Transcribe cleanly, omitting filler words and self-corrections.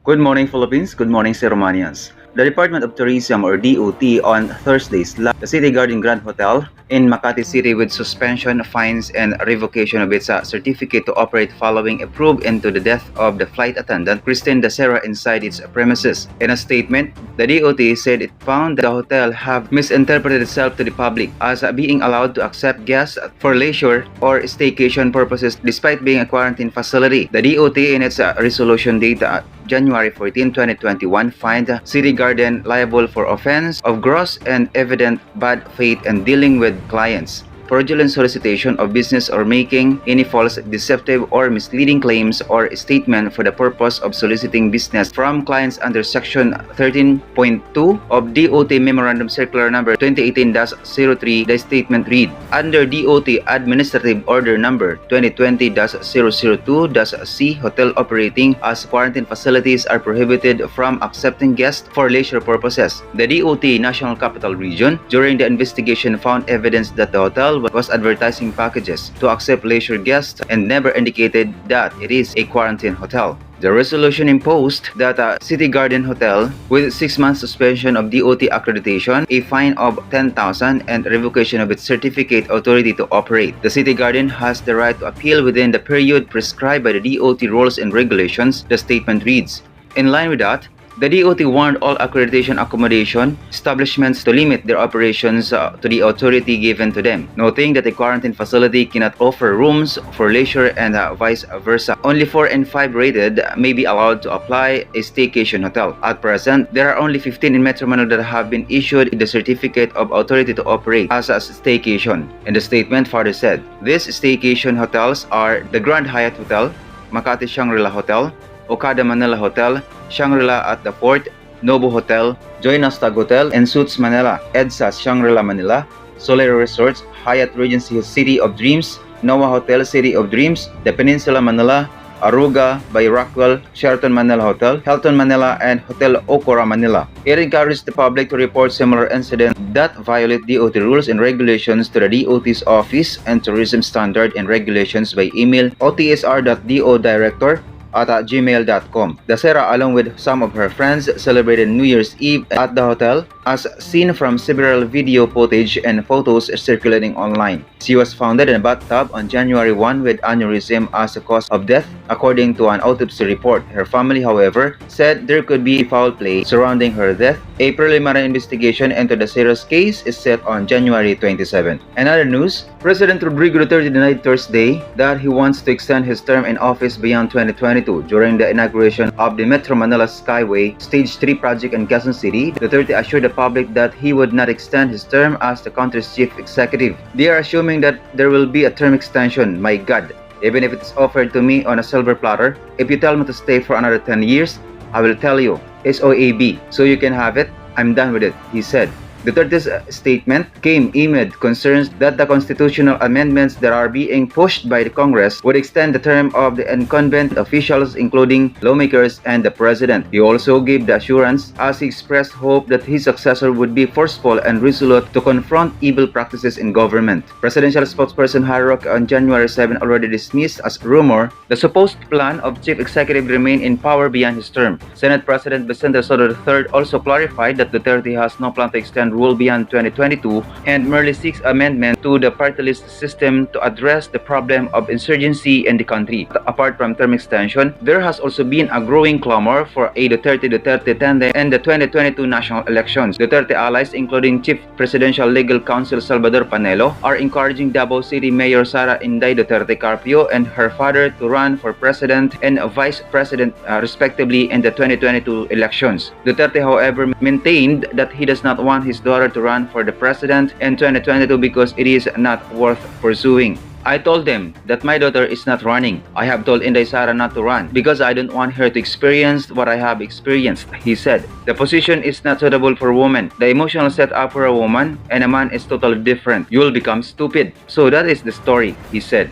Good morning, Philippines. Good morning, Sir Romanians. The Department of Tourism or DOT on Thursday slapped the City Garden Grand Hotel in Makati City with suspension, fines, and revocation of its certificate to operate following a probe into the death of the flight attendant Christine Dacera inside its premises. In a statement, the DOT said it found the hotel have misinterpreted itself to the public as being allowed to accept guests for leisure or staycation purposes despite being a quarantine facility. The DOT in its resolution date January 14, 2021 fined City Garden liable for offense of gross and evident bad faith and dealing with clients, fraudulent solicitation of business or making any false, deceptive, or misleading claims or statement for the purpose of soliciting business from clients under Section 13.2 of DOT Memorandum Circular Number 2018-03. The statement read, under DOT Administrative Order Number 2020-002-C, hotel operating as quarantine facilities are prohibited from accepting guests for leisure purposes. The DOT National Capital Region, during the investigation, found evidence that the hotel was advertising packages to accept leisure guests and never indicated that it is a quarantine hotel. The resolution imposed that City Garden Hotel with 6 months suspension of DOT accreditation, a fine of 10,000 and revocation of its certificate authority to operate. The City Garden has the right to appeal within the period prescribed by the DOT rules and regulations, the statement reads. In line with that, the DOT warned all accreditation accommodation establishments to limit their operations to the authority given to them, noting that a quarantine facility cannot offer rooms for leisure and vice versa. Only 4 and 5 rated may be allowed to apply a staycation hotel. At present, there are only 15 in Metro Manila that have been issued the certificate of authority to operate as a staycation. And the statement further said, these staycation hotels are the Grand Hyatt Hotel, Makati Shangri-La Hotel, Okada Manila Hotel, Shangri-La at the Fort, Nobu Hotel, Joy Nastag Hotel and Suites Manila, EDSA Shangri-La Manila, Solero Resorts, Hyatt Regency City of Dreams, Noah Hotel City of Dreams, The Peninsula Manila, Aruga by Rockwell, Sheraton Manila Hotel, Hilton Manila, and Hotel Okura Manila. It encourages the public to report similar incidents that violate DOT rules and regulations to the DOT's Office and Tourism Standard and Regulations by email otsr.dodirector@gmail.com. Dacera, along with some of her friends, celebrated New Year's Eve at the hotel, as seen from several video footage and photos circulating online. She was found in a bathtub on January 1 with aneurysm as a cause of death, according to an autopsy report. Her family, however, said there could be foul play surrounding her death. A preliminary investigation into Dacera's case is set on January 27. In other news, President Rodrigo Duterte denied Thursday that he wants to extend his term in office beyond 2022. During the inauguration of the Metro Manila Skyway Stage 3 project in Quezon City, Duterte assured the public that he would not extend his term as the country's chief executive. They are assuming that there will be a term extension. My God, even if it is offered to me on a silver platter, if you tell me to stay for another 10 years, I will tell you, SOAB, so you can have it, I'm done with it, he said. Duterte's statement came amid concerns that the constitutional amendments that are being pushed by the Congress would extend the term of the incumbent officials, including lawmakers and the president. He also gave the assurance as he expressed hope that his successor would be forceful and resolute to confront evil practices in government. Presidential spokesperson Harry Roque on January 7 already dismissed as rumor the supposed plan of chief executive remain in power beyond his term. Senate President Vicente Soto III also clarified that Duterte has no plan to extend rule beyond 2022 and merely seeks amendment to the party list system to address the problem of insurgency in the country. Apart from term extension, there has also been a growing clamor for a Duterte tandem in the 2022 national elections. Duterte allies, including Chief Presidential Legal Counsel Salvador Panelo, are encouraging Davao City Mayor Sara Inday Duterte Carpio and her father to run for president and vice president respectively in the 2022 elections. Duterte, however, maintained that he does not want his daughter to run for the president in 2022 because it is not worth pursuing. I told them that my daughter is not running. I have told Inday Sara not to run because I don't want her to experience what I have experienced, he said. The position is not suitable for women. The emotional setup for a woman and a man is totally different. You will become stupid. So that is the story, he said.